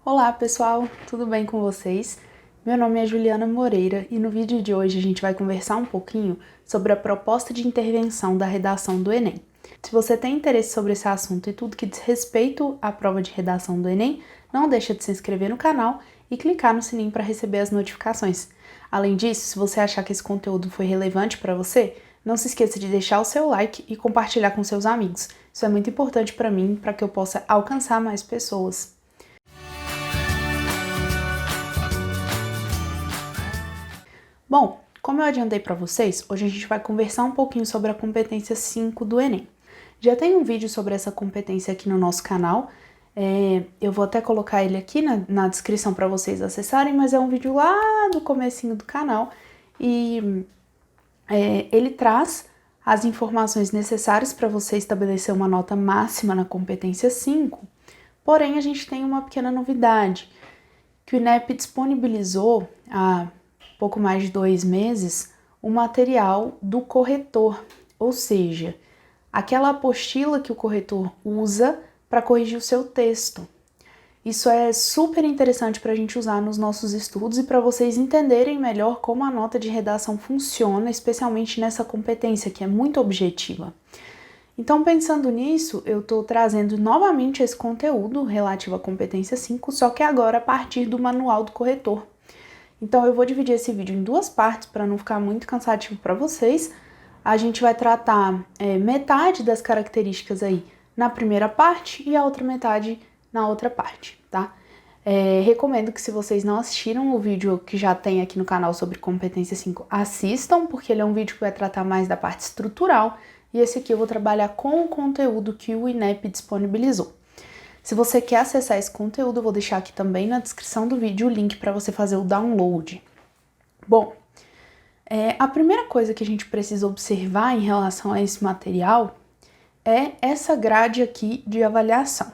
Olá pessoal, tudo bem com vocês? Meu nome é Juliana Moreira e no vídeo de hoje a gente vai conversar um pouquinho sobre a proposta de intervenção da redação do Enem. Se você tem interesse sobre esse assunto e tudo que diz respeito à prova de redação do Enem, não deixa de se inscrever no canal e clicar no sininho para receber as notificações. Além disso, se você achar que esse conteúdo foi relevante para você, não se esqueça de deixar o seu like e compartilhar com seus amigos. Isso é muito importante para mim, para que eu possa alcançar mais pessoas. Bom, como eu adiantei para vocês, hoje a gente vai conversar um pouquinho sobre a competência 5 do Enem. Já tem um vídeo sobre essa competência aqui no nosso canal, eu vou até colocar ele aqui na descrição para vocês acessarem, mas é um vídeo lá do comecinho do canal e ele traz as informações necessárias para você estabelecer uma nota máxima na competência 5, porém a gente tem uma pequena novidade, que o INEP disponibilizou há pouco mais de 2 meses o material do corretor, ou seja, aquela apostila que o corretor usa para corrigir o seu texto. Isso é super interessante para a gente usar nos nossos estudos e para vocês entenderem melhor como a nota de redação funciona, especialmente nessa competência que é muito objetiva. Então, pensando nisso, eu estou trazendo novamente esse conteúdo relativo à competência 5, só que agora a partir do manual do corretor. Então, eu vou dividir esse vídeo em 2 partes para não ficar muito cansativo para vocês. A gente vai tratar metade das características aí na primeira parte e a outra metade na outra parte, tá? Recomendo que se vocês não assistiram o vídeo que já tem aqui no canal sobre competência 5, assistam, porque ele é um vídeo que vai tratar mais da parte estrutural e esse aqui eu vou trabalhar com o conteúdo que o INEP disponibilizou. Se você quer acessar esse conteúdo, eu vou deixar aqui também na descrição do vídeo o link para você fazer o download. Bom, a primeira coisa que a gente precisa observar em relação a esse material é essa grade aqui de avaliação.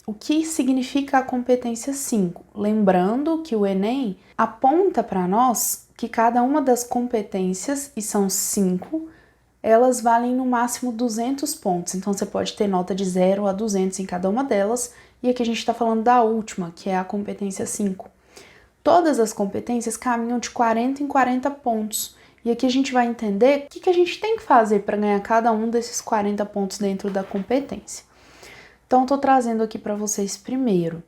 O que significa a competência 5? Lembrando que o Enem aponta para nós que cada uma das competências, e são 5, elas valem no máximo 200 pontos. Então, você pode ter nota de 0 a 200 em cada uma delas. E aqui a gente está falando da última, que é a competência 5. Todas as competências caminham de 40 em 40 pontos. E aqui a gente vai entender o que a gente tem que fazer para ganhar cada um desses 40 pontos dentro da competência. Então, estou trazendo aqui para vocês primeiro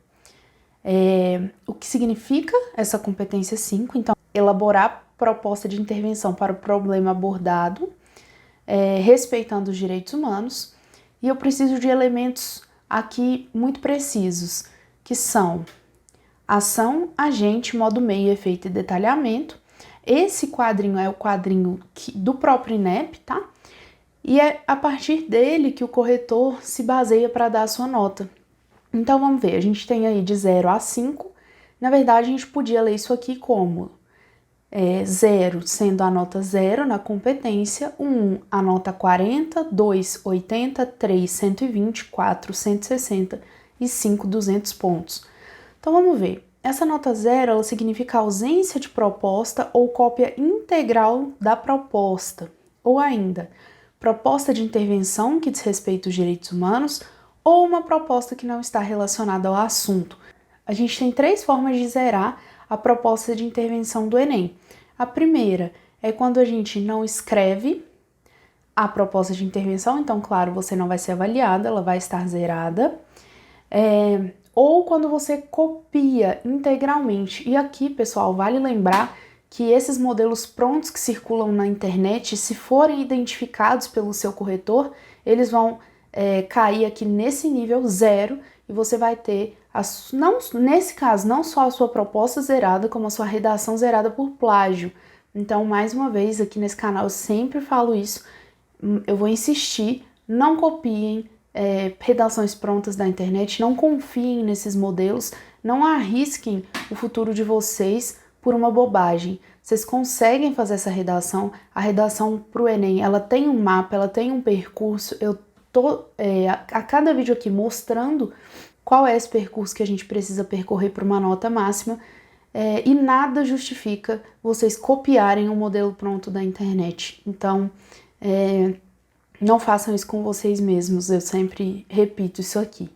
o que significa essa competência 5. Então, elaborar proposta de intervenção para o problema abordado, respeitando os direitos humanos. E eu preciso de elementos aqui muito precisos, que são ação, agente, modo meio, efeito e detalhamento. Esse quadrinho é o quadrinho do próprio INEP, tá? E é a partir dele que o corretor se baseia para dar a sua nota. Então, vamos ver, a gente tem aí de 0 a 5. Na verdade, a gente podia ler isso aqui como 0 sendo a nota 0 na competência, 1 a nota 40, 2, 80, 3, 120, 4, 160 e 5, 200 pontos. Então, vamos ver. Essa nota 0, ela significa ausência de proposta ou cópia integral da proposta. Ou ainda, proposta de intervenção que diz respeito aos direitos humanos ou uma proposta que não está relacionada ao assunto. A gente tem 3 formas de zerar a proposta de intervenção do Enem. A primeira é quando a gente não escreve a proposta de intervenção, então, claro, você não vai ser avaliada, ela vai estar zerada. Ou quando você copia integralmente. E aqui, pessoal, vale lembrar que esses modelos prontos que circulam na internet, se forem identificados pelo seu corretor, eles vão cair aqui nesse nível 0 e você vai ter, nesse caso, não só a sua proposta zerada, como a sua redação zerada por plágio. Então, mais uma vez, aqui nesse canal eu sempre falo isso, eu vou insistir, não copiem redações prontas da internet, não confiem nesses modelos, não arrisquem o futuro de vocês por uma bobagem. Vocês conseguem fazer essa redação, a redação para o Enem, ela tem um mapa, ela tem um percurso, eu tô a cada vídeo aqui mostrando qual é esse percurso que a gente precisa percorrer para uma nota máxima, e nada justifica vocês copiarem um modelo pronto da internet. Então, não façam isso com vocês mesmos, eu sempre repito isso aqui.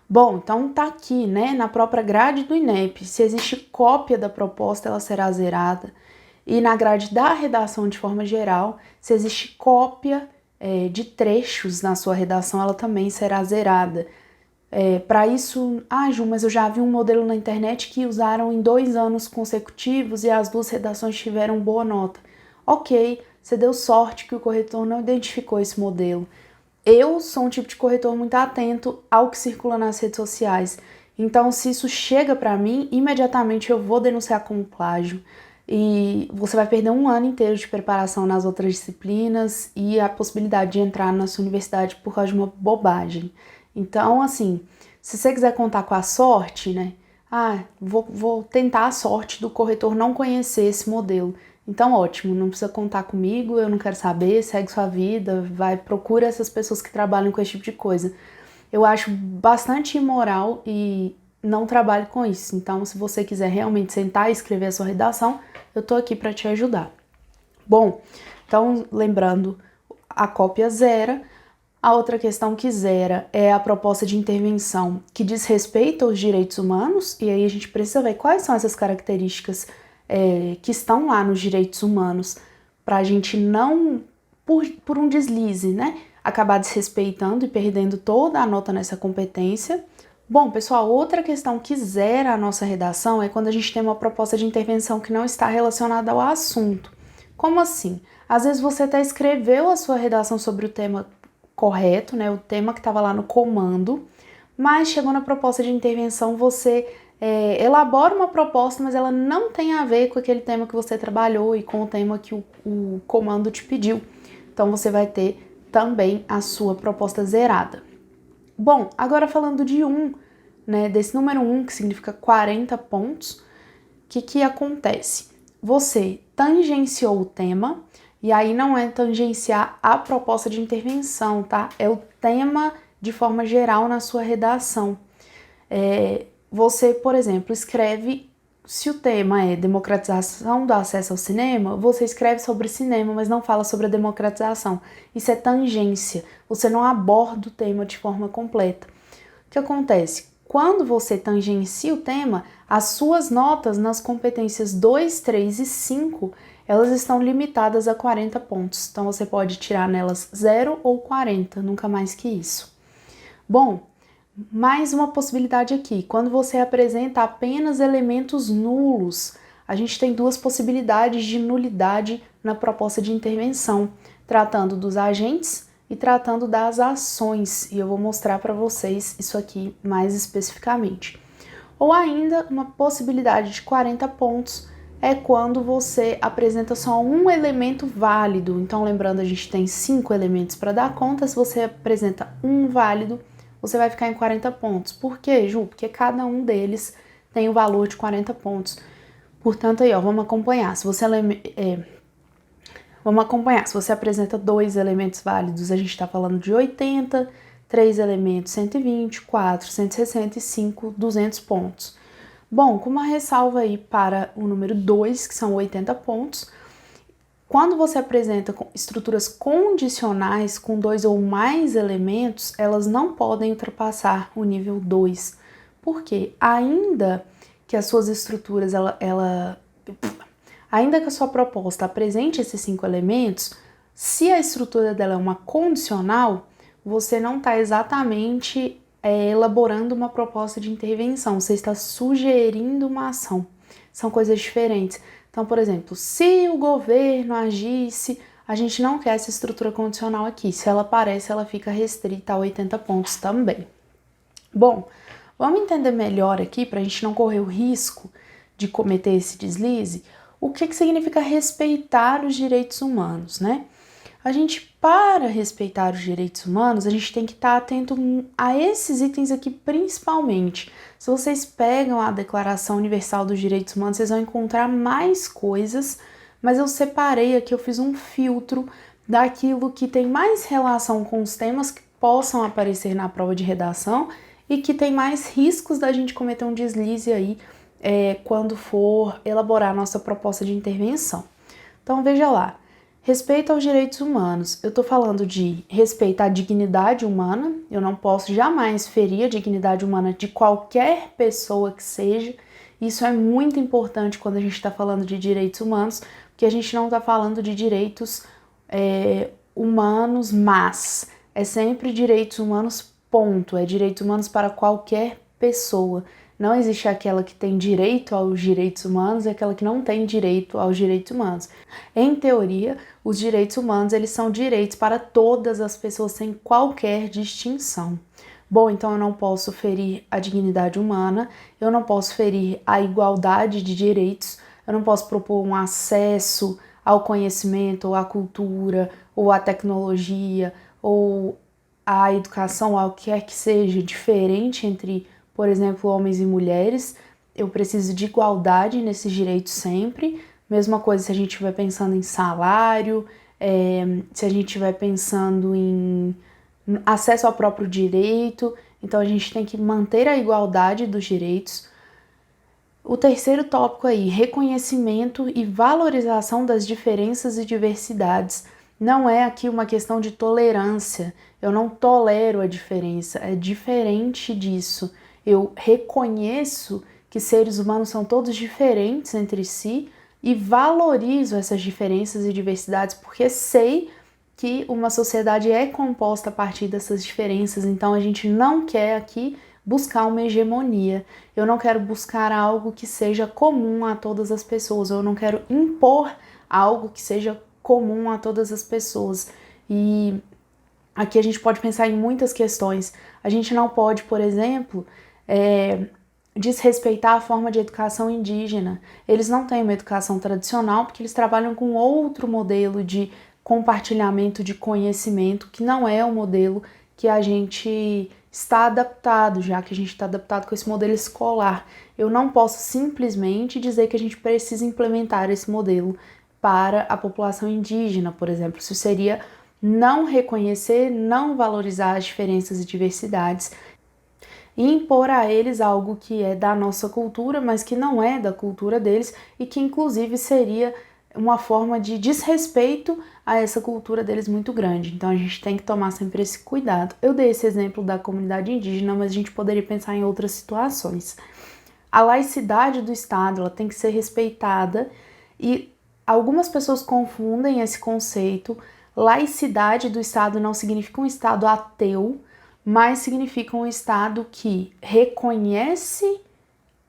Bom, então tá aqui, né, na própria grade do INEP, se existe cópia da proposta, ela será zerada. E na grade da redação de forma geral, se existe cópia de trechos na sua redação, ela também será zerada. Para isso, Ju, mas eu já vi um modelo na internet que usaram em 2 anos consecutivos e as 2 redações tiveram boa nota. Ok, você deu sorte que o corretor não identificou esse modelo. Eu sou um tipo de corretor muito atento ao que circula nas redes sociais. Então, se isso chega para mim, imediatamente eu vou denunciar como plágio. E você vai perder 1 ano inteiro de preparação nas outras disciplinas e a possibilidade de entrar na sua universidade por causa de uma bobagem. Então, assim, se você quiser contar com a sorte, né? Vou tentar a sorte do corretor não conhecer esse modelo. Então, ótimo, não precisa contar comigo, eu não quero saber, segue sua vida, procura essas pessoas que trabalham com esse tipo de coisa. Eu acho bastante imoral e não trabalho com isso. Então, se você quiser realmente sentar e escrever a sua redação, eu tô aqui para te ajudar. Bom, então, lembrando, a cópia zera. A outra questão que zera é a proposta de intervenção que diz respeito aos direitos humanos, e aí a gente precisa ver quais são essas características que estão lá nos direitos humanos, para a gente não, por um deslize, né, acabar desrespeitando e perdendo toda a nota nessa competência. Bom, pessoal, outra questão que zera a nossa redação é quando a gente tem uma proposta de intervenção que não está relacionada ao assunto. Como assim? Às vezes você até escreveu a sua redação sobre o tema correto, né, o tema que estava lá no comando, mas chegou na proposta de intervenção, você elabora uma proposta, mas ela não tem a ver com aquele tema que você trabalhou e com o tema que o comando te pediu. Então você vai ter também a sua proposta zerada. Bom, agora falando de né, desse número 1, que significa 40 pontos, o que acontece? Você tangenciou o tema, e aí não é tangenciar a proposta de intervenção, tá? É o tema de forma geral na sua redação. Você, por exemplo, escreve, se o tema é democratização do acesso ao cinema, você escreve sobre cinema, mas não fala sobre a democratização. Isso é tangência, você não aborda o tema de forma completa. O que acontece? Quando você tangencia o tema, as suas notas nas competências 2, 3 e 5, elas estão limitadas a 40 pontos. Então, você pode tirar nelas 0 ou 40, nunca mais que isso. Bom, mais uma possibilidade aqui, quando você apresenta apenas elementos nulos, a gente tem 2 possibilidades de nulidade na proposta de intervenção, tratando dos agentes e tratando das ações, e eu vou mostrar para vocês isso aqui mais especificamente. Ou ainda, uma possibilidade de 40 pontos é quando você apresenta só um elemento válido. Então, lembrando, a gente tem 5 elementos para dar conta, se você apresenta um válido, você vai ficar em 40 pontos. Por quê, Ju? Porque cada um deles tem o valor de 40 pontos. Portanto, aí, ó, vamos acompanhar. Se você apresenta 2 elementos válidos, a gente está falando de 80, 3 elementos, 120, 4, 160 e 5, 200 pontos. Bom, com uma ressalva aí para o número 2, que são 80 pontos, quando você apresenta estruturas condicionais com 2 ou mais elementos, elas não podem ultrapassar o nível 2. Por quê? Ainda que as suas estruturas, ainda que a sua proposta apresente esses 5 elementos, se a estrutura dela é uma condicional, você não está exatamente elaborando uma proposta de intervenção, você está sugerindo uma ação. São coisas diferentes. Então, por exemplo, se o governo agisse, a gente não quer essa estrutura condicional aqui. Se ela aparece, ela fica restrita a 80 pontos também. Bom, vamos entender melhor aqui, para a gente não correr o risco de cometer esse deslize, o que significa respeitar os direitos humanos, né? Para respeitar os direitos humanos, a gente tem que estar atento a esses itens aqui principalmente. Se vocês pegam a Declaração Universal dos Direitos Humanos, vocês vão encontrar mais coisas, mas eu separei aqui, eu fiz um filtro daquilo que tem mais relação com os temas que possam aparecer na prova de redação e que tem mais riscos da gente cometer um deslize aí quando for elaborar a nossa proposta de intervenção. Então, veja lá. Respeito aos direitos humanos. Eu estou falando de respeito à dignidade humana. Eu não posso jamais ferir a dignidade humana de qualquer pessoa que seja. Isso é muito importante quando a gente está falando de direitos humanos, porque a gente não está falando de direitos humanos, mas é sempre direitos humanos, ponto. É direitos humanos para qualquer pessoa. Não existe aquela que tem direito aos direitos humanos e aquela que não tem direito aos direitos humanos. Em teoria, os direitos humanos eles são direitos para todas as pessoas sem qualquer distinção. Bom, então eu não posso ferir a dignidade humana, eu não posso ferir a igualdade de direitos, eu não posso propor um acesso ao conhecimento, ou à cultura, ou à tecnologia, ou à educação, ao que quer que seja, diferente entre, por exemplo, homens e mulheres. Eu preciso de igualdade nesses direitos sempre. Mesma coisa se a gente estiver pensando em salário, se a gente estiver pensando em acesso ao próprio direito. Então a gente tem que manter a igualdade dos direitos. O terceiro tópico aí, reconhecimento e valorização das diferenças e diversidades. Não é aqui uma questão de tolerância. Eu não tolero a diferença, é diferente disso. Eu reconheço que seres humanos são todos diferentes entre si e valorizo essas diferenças e diversidades porque sei que uma sociedade é composta a partir dessas diferenças. Então a gente não quer aqui buscar uma hegemonia. Eu não quero buscar algo que seja comum a todas as pessoas. Eu não quero impor algo que seja comum a todas as pessoas. E aqui a gente pode pensar em muitas questões. A gente não pode, por exemplo, desrespeitar a forma de educação indígena. Eles não têm uma educação tradicional porque eles trabalham com outro modelo de compartilhamento de conhecimento, que não é o modelo que a gente está adaptado, já que a gente está adaptado com esse modelo escolar. Eu não posso simplesmente dizer que a gente precisa implementar esse modelo para a população indígena, por exemplo. Isso seria não reconhecer, não valorizar as diferenças e diversidades e impor a eles algo que é da nossa cultura, mas que não é da cultura deles e que inclusive seria uma forma de desrespeito a essa cultura deles muito grande. Então a gente tem que tomar sempre esse cuidado. Eu dei esse exemplo da comunidade indígena, mas a gente poderia pensar em outras situações. A laicidade do Estado, ela tem que ser respeitada e algumas pessoas confundem esse conceito. Laicidade do Estado não significa um Estado ateu, mas significa um Estado que reconhece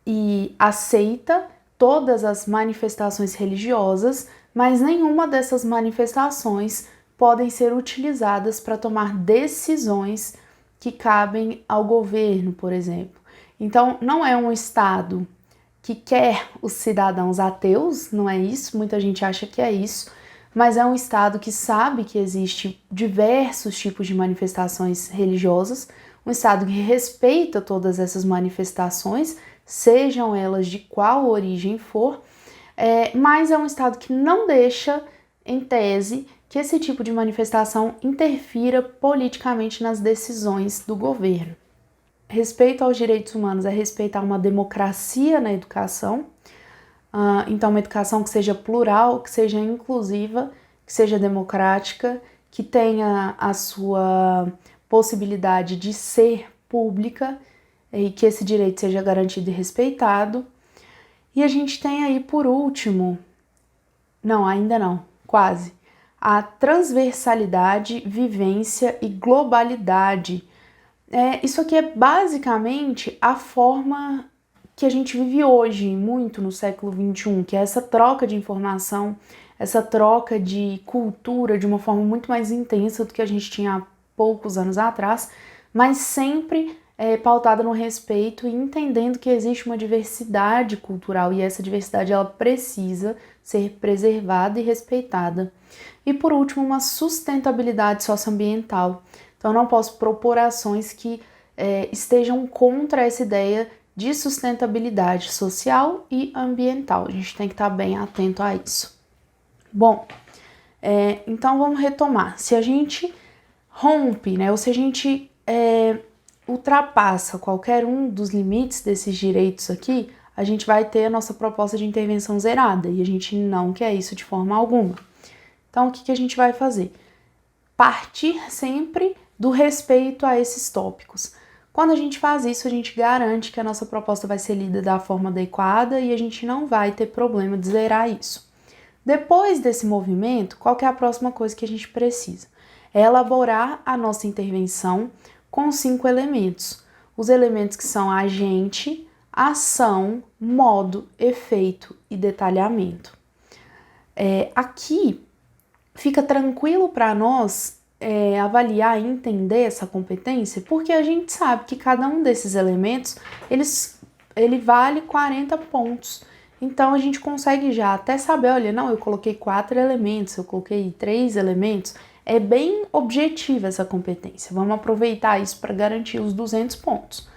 e aceita todas as manifestações religiosas, mas nenhuma dessas manifestações podem ser utilizadas para tomar decisões que cabem ao governo, por exemplo. Então, não é um Estado que quer os cidadãos ateus, não é isso, muita gente acha que é isso, mas é um Estado que sabe que existe diversos tipos de manifestações religiosas, um Estado que respeita todas essas manifestações, sejam elas de qual origem for, mas é um Estado que não deixa, em tese, que esse tipo de manifestação interfira politicamente nas decisões do governo. Respeito aos direitos humanos é respeitar uma democracia na educação, então uma educação que seja plural, que seja inclusiva, que seja democrática, que tenha a sua possibilidade de ser pública, e que esse direito seja garantido e respeitado. E a gente tem aí, por último, não, ainda não, quase, a transversalidade, vivência e globalidade. Isso aqui é basicamente a forma que a gente vive hoje, muito no século XXI, que é essa troca de informação, essa troca de cultura de uma forma muito mais intensa do que a gente tinha há poucos anos atrás, mas sempre pautada no respeito e entendendo que existe uma diversidade cultural e essa diversidade ela precisa ser preservada e respeitada. E por último, uma sustentabilidade socioambiental. Então eu não posso propor ações que estejam contra essa ideia de sustentabilidade social e ambiental. A gente tem que estar bem atento a isso. Bom, então vamos retomar. Se a gente rompe, ou se a gente ultrapassa qualquer um dos limites desses direitos aqui, a gente vai ter a nossa proposta de intervenção zerada e a gente não quer isso de forma alguma. Então, o que a gente vai fazer? Partir sempre do respeito a esses tópicos. Quando a gente faz isso, a gente garante que a nossa proposta vai ser lida da forma adequada e a gente não vai ter problema de zerar isso. Depois desse movimento, qual que é a próxima coisa que a gente precisa? É elaborar a nossa intervenção com 5 elementos. Os elementos que são agente, ação, modo, efeito e detalhamento. Aqui fica tranquilo para nós avaliar e entender essa competência, porque a gente sabe que cada um desses elementos, ele vale 40 pontos. Então, a gente consegue já até saber, olha, não, eu coloquei 4 elementos, eu coloquei 3 elementos. É bem objetiva essa competência. Vamos aproveitar isso para garantir os 200 pontos.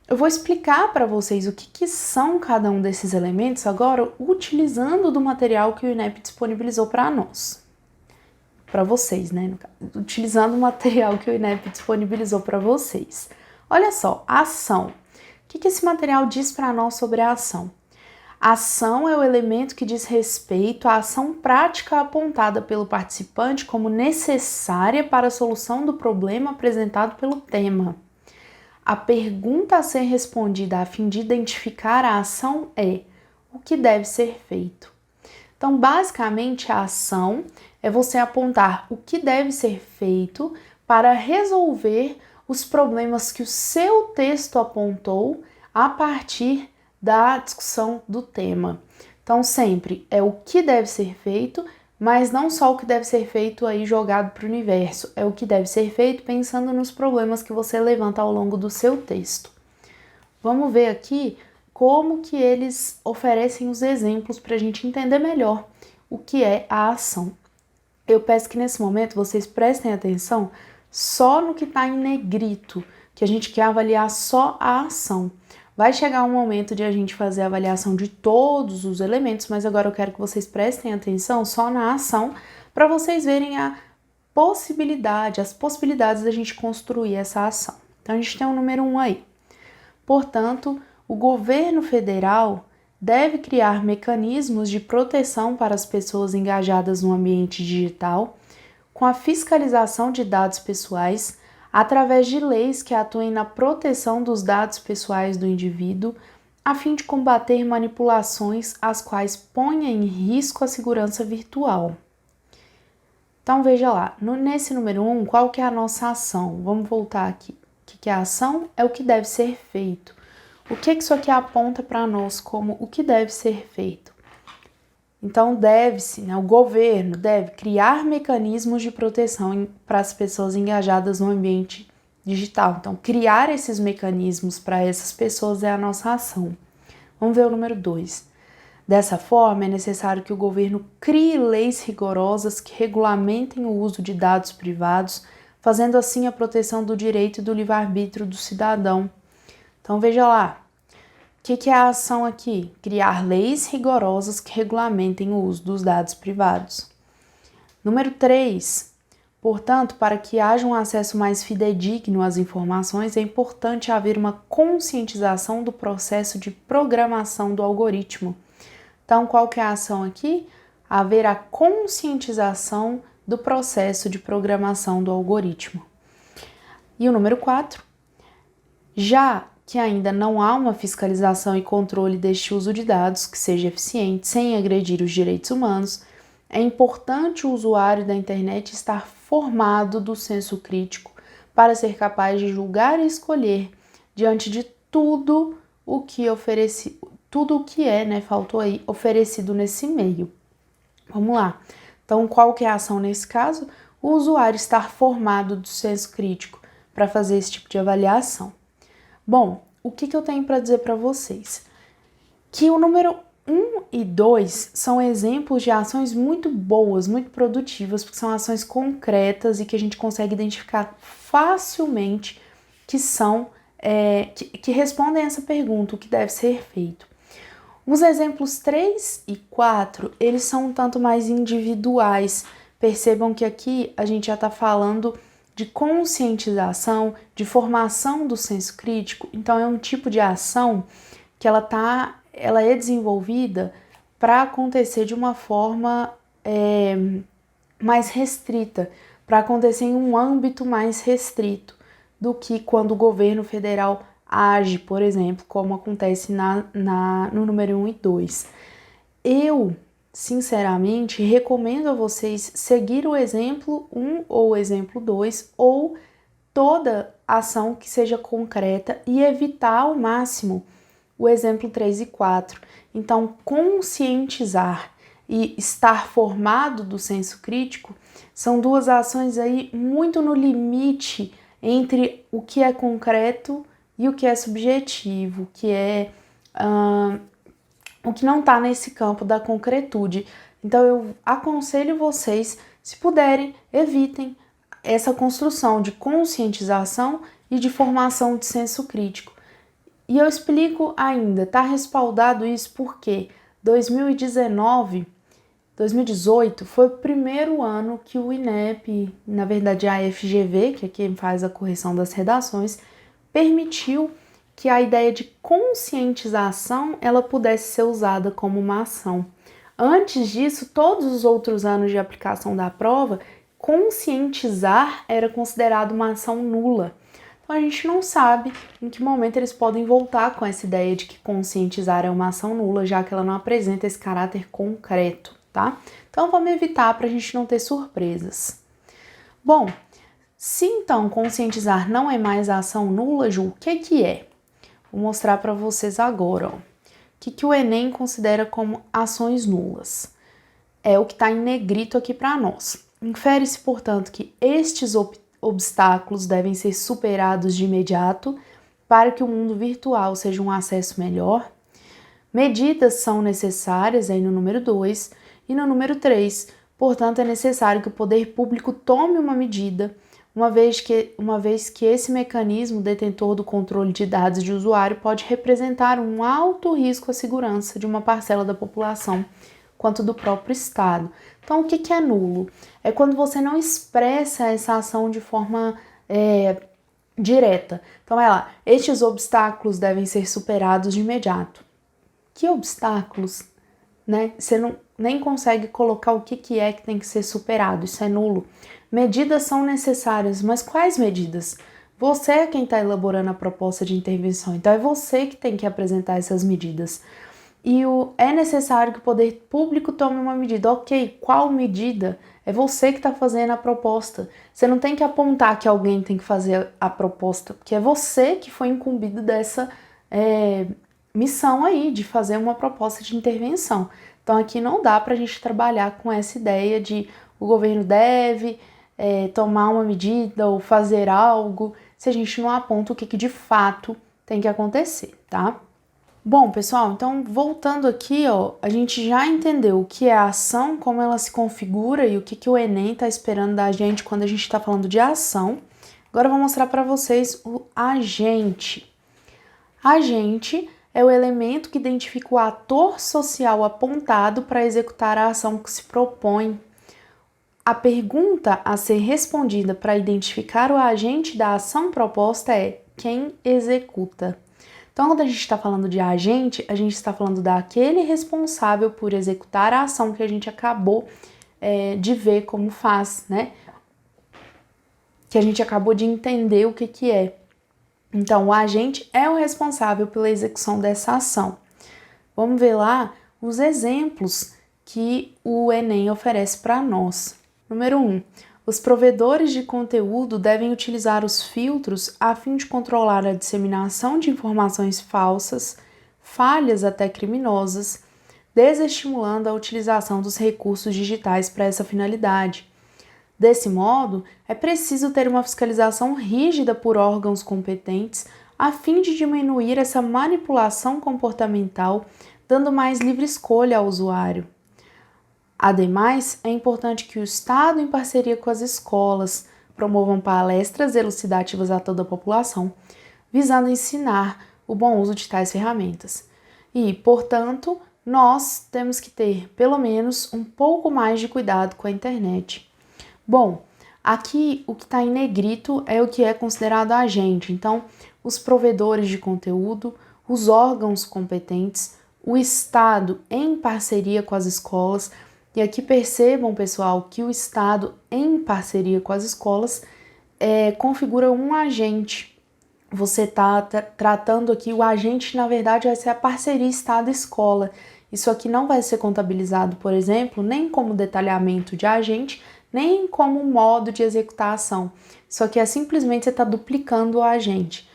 Eu vou explicar para vocês o que são cada um desses elementos agora, utilizando do material que o INEP disponibilizou para nós. Para vocês, né? Utilizando o material que o INEP disponibilizou para vocês. Olha só, a ação. O que esse material diz para nós sobre a ação? A ação é o elemento que diz respeito à ação prática apontada pelo participante como necessária para a solução do problema apresentado pelo tema. A pergunta a ser respondida a fim de identificar a ação é: o que deve ser feito? Então, basicamente, a ação é você apontar o que deve ser feito para resolver os problemas que o seu texto apontou a partir da discussão do tema. Então, sempre é o que deve ser feito, mas não só o que deve ser feito aí jogado para o universo, é o que deve ser feito pensando nos problemas que você levanta ao longo do seu texto. Vamos ver aqui como que eles oferecem os exemplos para a gente entender melhor o que é a ação. Eu peço que nesse momento vocês prestem atenção só no que está em negrito, que a gente quer avaliar só a ação. Vai chegar um momento de a gente fazer a avaliação de todos os elementos, mas agora eu quero que vocês prestem atenção só na ação, para vocês verem as possibilidades da gente construir essa ação. Então, a gente tem o número 1 aí. Portanto, o governo federal deve criar mecanismos de proteção para as pessoas engajadas no ambiente digital, com a fiscalização de dados pessoais, através de leis que atuem na proteção dos dados pessoais do indivíduo, a fim de combater manipulações as quais ponham em risco a segurança virtual. Então, veja lá, nesse número 1, qual que é a nossa ação? Vamos voltar aqui. O que é a ação? É o que deve ser feito. O que isso aqui aponta para nós como o que deve ser feito? Então, o governo deve criar mecanismos de proteção para as pessoas engajadas no ambiente digital. Então, criar esses mecanismos para essas pessoas é a nossa ação. Vamos ver o número 2. Dessa forma, é necessário que o governo crie leis rigorosas que regulamentem o uso de dados privados, fazendo assim a proteção do direito e do livre-arbítrio do cidadão. Então, veja lá. O que é a ação aqui? Criar leis rigorosas que regulamentem o uso dos dados privados. Número 3. Portanto, para que haja um acesso mais fidedigno às informações, é importante haver uma conscientização do processo de programação do algoritmo. Então, qual que é a ação aqui? Haver a conscientização do processo de programação do algoritmo. E o número 4. Já que ainda não há uma fiscalização e controle deste uso de dados que seja eficiente, sem agredir os direitos humanos, é importante o usuário da internet estar formado do senso crítico para ser capaz de julgar e escolher diante de tudo o que oferecido nesse meio. Vamos lá. Então, qual que é a ação nesse caso? O usuário estar formado do senso crítico para fazer esse tipo de avaliação. Bom, o que eu tenho para dizer para vocês? Que o número 1 e 2 são exemplos de ações muito boas, muito produtivas, porque são ações concretas e que a gente consegue identificar facilmente que que respondem a essa pergunta, o que deve ser feito. Os exemplos 3 e 4, eles são um tanto mais individuais. Percebam que aqui a gente já está falando de conscientização, de formação do senso crítico. Então, é um tipo de ação que ela é desenvolvida para acontecer de uma forma mais restrita, para acontecer em um âmbito mais restrito do que quando o governo federal age, por exemplo, como acontece no número 1 e 2. Eu, sinceramente, recomendo a vocês seguir o exemplo 1 ou o exemplo 2 ou toda ação que seja concreta e evitar ao máximo o exemplo 3 e 4. Então, conscientizar e estar formado do senso crítico são duas ações aí muito no limite entre o que é concreto e o que é subjetivo, o que não está nesse campo da concretude. Então eu aconselho vocês, se puderem, evitem essa construção de conscientização e de formação de senso crítico. E eu explico ainda, está respaldado isso porque 2018 foi o primeiro ano que o INEP, na verdade a FGV, que é quem faz a correção das redações, permitiu que a ideia de conscientização ela pudesse ser usada como uma ação. Antes disso, todos os outros anos de aplicação da prova, conscientizar era considerado uma ação nula. Então a gente não sabe em que momento eles podem voltar com essa ideia de que conscientizar é uma ação nula, já que ela não apresenta esse caráter concreto, tá? Então vamos evitar para a gente não ter surpresas. Bom, se então conscientizar não é mais a ação nula, Ju, o que é? Vou mostrar para vocês agora, ó. O que o Enem considera como ações nulas? É o que está em negrito aqui para nós. Infere-se, portanto, que estes obstáculos devem ser superados de imediato para que o mundo virtual seja um acesso melhor. Medidas são necessárias aí no número 2 e no número 3. Portanto, é necessário que o poder público tome uma medida, uma vez que esse mecanismo detentor do controle de dados de usuário pode representar um alto risco à segurança de uma parcela da população, quanto do próprio Estado. Então, o que é nulo? É quando você não expressa essa ação de forma direta. Então, estes obstáculos devem ser superados de imediato. Que obstáculos? Né? Você nem consegue colocar o que é que tem que ser superado, isso é nulo. Medidas são necessárias, mas quais medidas? Você é quem está elaborando a proposta de intervenção, então é você que tem que apresentar essas medidas. E é necessário que o poder público tome uma medida. Ok, qual medida? É você que está fazendo a proposta. Você não tem que apontar que alguém tem que fazer a proposta, porque é você que foi incumbido dessa missão aí, de fazer uma proposta de intervenção. Então aqui não dá para a gente trabalhar com essa ideia de o governo deve tomar uma medida ou fazer algo, se a gente não aponta o que de fato tem que acontecer, tá? Bom, pessoal, então voltando aqui, ó, a gente já entendeu o que é a ação, como ela se configura e o que o Enem está esperando da gente quando a gente está falando de ação. Agora eu vou mostrar para vocês o agente. Agente é o elemento que identifica o ator social apontado para executar a ação que se propõe. A pergunta a ser respondida para identificar o agente da ação proposta é: quem executa? Então, quando a gente está falando de agente, a gente está falando daquele responsável por executar a ação que a gente acabou de ver como faz, né? Que a gente acabou de entender o que é. Então, o agente é o responsável pela execução dessa ação. Vamos ver lá os exemplos que o Enem oferece para nós. Número 1. Os provedores de conteúdo devem utilizar os filtros a fim de controlar a disseminação de informações falsas, falhas até criminosas, desestimulando a utilização dos recursos digitais para essa finalidade. Desse modo, é preciso ter uma fiscalização rígida por órgãos competentes a fim de diminuir essa manipulação comportamental, dando mais livre escolha ao usuário. Ademais, é importante que o Estado, em parceria com as escolas, promovam palestras elucidativas a toda a população, visando ensinar o bom uso de tais ferramentas. E, portanto, nós temos que ter, pelo menos, um pouco mais de cuidado com a internet. Bom, aqui o que está em negrito é o que é considerado agente. Então, os provedores de conteúdo, os órgãos competentes, o Estado, em parceria com as escolas, E aqui percebam, pessoal, que o Estado, em parceria com as escolas, configura um agente. Você está tratando aqui, o agente, na verdade, vai ser a parceria Estado-escola. Isso aqui não vai ser contabilizado, por exemplo, nem como detalhamento de agente, nem como modo de executar a ação. Isso aqui é simplesmente você está duplicando o agente.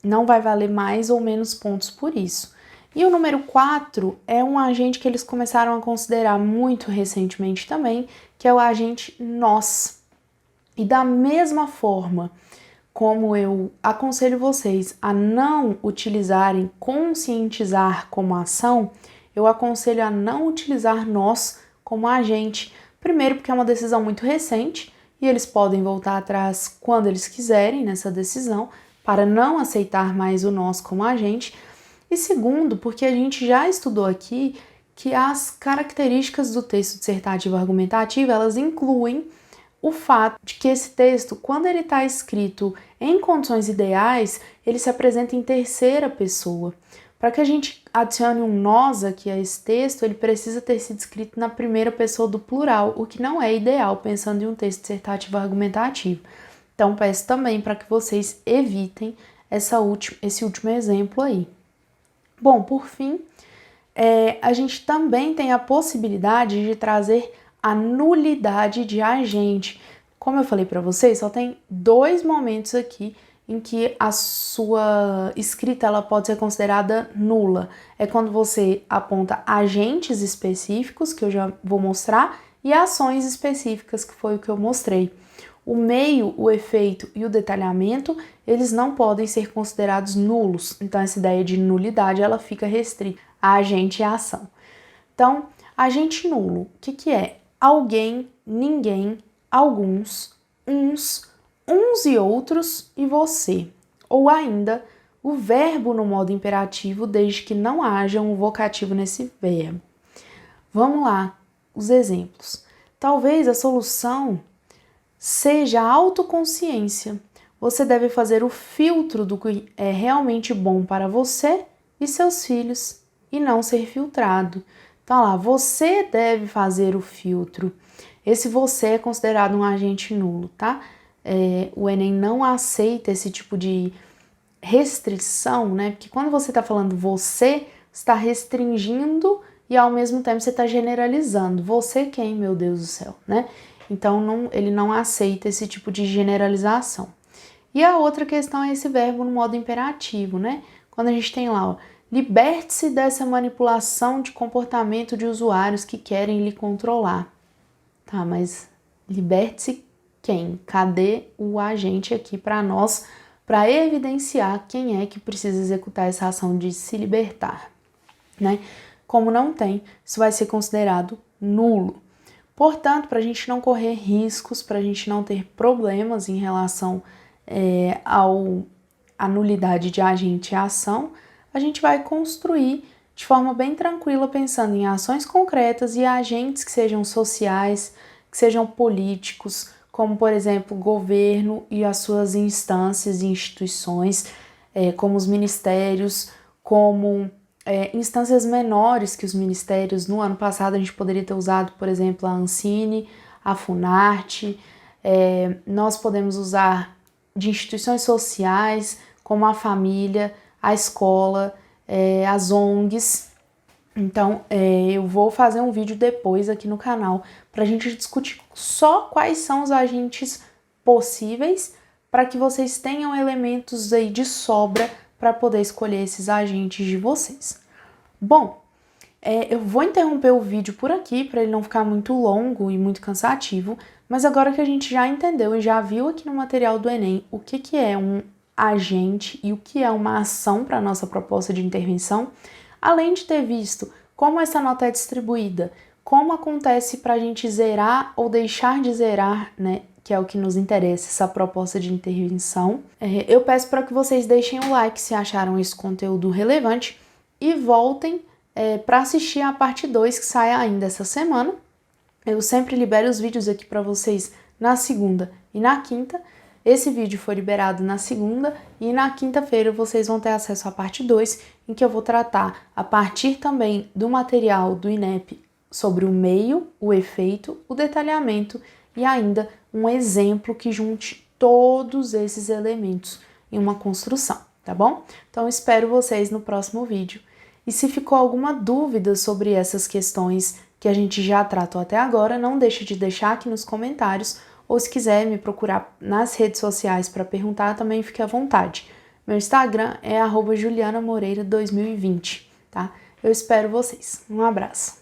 Não vai valer mais ou menos pontos por isso. E o número 4 é um agente que eles começaram a considerar muito recentemente também, que é o agente nós. E da mesma forma como eu aconselho vocês a não utilizarem conscientizar como ação, eu aconselho a não utilizar nós como agente. Primeiro, porque é uma decisão muito recente e eles podem voltar atrás quando eles quiserem nessa decisão, para não aceitar mais o nós como agente. E segundo, porque a gente já estudou aqui que as características do texto dissertativo argumentativo, elas incluem o fato de que esse texto, quando ele está escrito em condições ideais, ele se apresenta em terceira pessoa. Para que a gente adicione um nós aqui a esse texto, ele precisa ter sido escrito na primeira pessoa do plural, o que não é ideal pensando em um texto dissertativo argumentativo. Então, peço também para que vocês evitem esse último exemplo aí. Bom, por fim, a gente também tem a possibilidade de trazer a nulidade de agente. Como eu falei para vocês, só tem 2 momentos aqui em que a sua escrita ela pode ser considerada nula. É quando você aponta agentes específicos, que eu já vou mostrar, e ações específicas, que foi o que eu mostrei. O meio, o efeito e o detalhamento, eles não podem ser considerados nulos. Então, essa ideia de nulidade, ela fica restrita a agente e a ação. Então, agente nulo, o que é? Alguém, ninguém, alguns, uns e outros e você. Ou ainda, o verbo no modo imperativo, desde que não haja um vocativo nesse verbo. Vamos lá, os exemplos. Talvez a solução seja a autoconsciência. Você deve fazer o filtro do que é realmente bom para você e seus filhos e não ser filtrado. Então lá, você deve fazer o filtro. Esse você é considerado um agente nulo, tá? O Enem não aceita esse tipo de restrição, né? Porque quando você está falando você está restringindo e ao mesmo tempo você está generalizando. Você quem, meu Deus do céu, né? Então ele não aceita esse tipo de generalização. E a outra questão é esse verbo no modo imperativo, né? Quando a gente tem lá, ó, liberte-se dessa manipulação de comportamento de usuários que querem lhe controlar. Tá, mas liberte-se quem? Cadê o agente aqui para nós, para evidenciar quem é que precisa executar essa ação de se libertar, né? Como não tem, isso vai ser considerado nulo. Portanto, para a gente não correr riscos, para a gente não ter problemas em relação à nulidade de agente e ação, a gente vai construir de forma bem tranquila, pensando em ações concretas e agentes que sejam sociais, que sejam políticos, como, por exemplo, o governo e as suas instâncias e instituições, como os ministérios, como instâncias menores que os ministérios. No ano passado a gente poderia ter usado, por exemplo, a Ancine, a Funarte. Nós podemos usar de instituições sociais, como a família, a escola, as ONGs. Então, eu vou fazer um vídeo depois aqui no canal para a gente discutir só quais são os agentes possíveis, para que vocês tenham elementos aí de sobra para poder escolher esses agentes de vocês. Bom, eu vou interromper o vídeo por aqui para ele não ficar muito longo e muito cansativo, mas agora que a gente já entendeu e já viu aqui no material do Enem o que é um agente e o que é uma ação para a nossa proposta de intervenção, além de ter visto como essa nota é distribuída, como acontece para a gente zerar ou deixar de zerar, né, que é o que nos interessa, essa proposta de intervenção, eu peço para que vocês deixem o like se acharam esse conteúdo relevante e voltem para assistir a parte 2 que sai ainda essa semana. Eu sempre libero os vídeos aqui para vocês na segunda e na quinta. Esse vídeo foi liberado na segunda e na quinta-feira vocês vão ter acesso à parte 2, em que eu vou tratar, a partir também do material do INEP sobre o meio, o efeito, o detalhamento e ainda um exemplo que junte todos esses elementos em uma construção, tá bom? Então, espero vocês no próximo vídeo. E se ficou alguma dúvida sobre essas questões que a gente já tratou até agora, não deixe de deixar aqui nos comentários, ou se quiser me procurar nas redes sociais para perguntar, também fique à vontade. Meu Instagram é @julianamoreira2020, tá? Eu espero vocês. Um abraço.